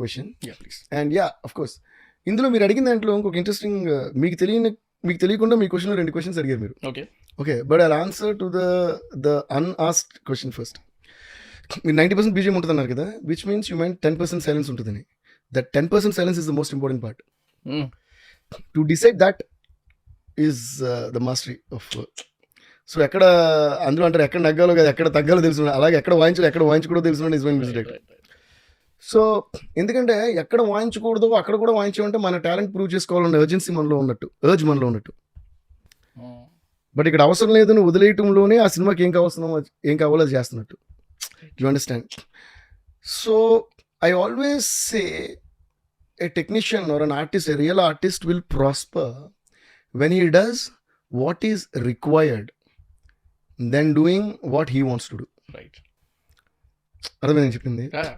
Question Yeah, please. And yeah of course ఇందులో మీరు అడిగిన దాంట్లో ఇంకొక ఇంట్రెస్టింగ్ మీకు తెలియకుండా మీ క్వశ్చన్ 2 క్వశ్చన్స్ అడిగారు మీరు. Okay. Okay, but I answer to the unasked question first. మీరు 90% బీజిఎం ఉంటుందన్నారు కదా, which means you mind 10% silence ఉంటుందని. That 10% silence is the most important part. Mm. To decide that is the mastery of. So ఎక్కడ అందులో అంటారు ఎక్కడ నగ్గాలో కదా ఎక్కడ తగ్గాలో తెలుసు, అలాగే ఎక్కడ వాయించాలో ఎక్కడ వాయించకూడదో తెలుసు ఇస్ మై మిస్టేక్. సో ఎందుకంటే ఎక్కడ వాయించకూడదో అక్కడ కూడా వాయించామంటే మన టాలెంట్ ప్రూవ్ చేసుకోవాలన్న ఎర్జెన్సీ మనలో ఉన్నట్టు, మనలో ఉన్నట్టు. Mm. బట్ ఇక్కడ అవసరం లేదని వదిలేయటంలోనే ఆ సినిమాకి ఏం కావాలో అది చేస్తున్నట్టు. You understand? So I always say a technician or an artist, a real artist will prosper when he does what is required than doing what he wants to do. Right. అర్థమైంది చెప్పింది? Yeah.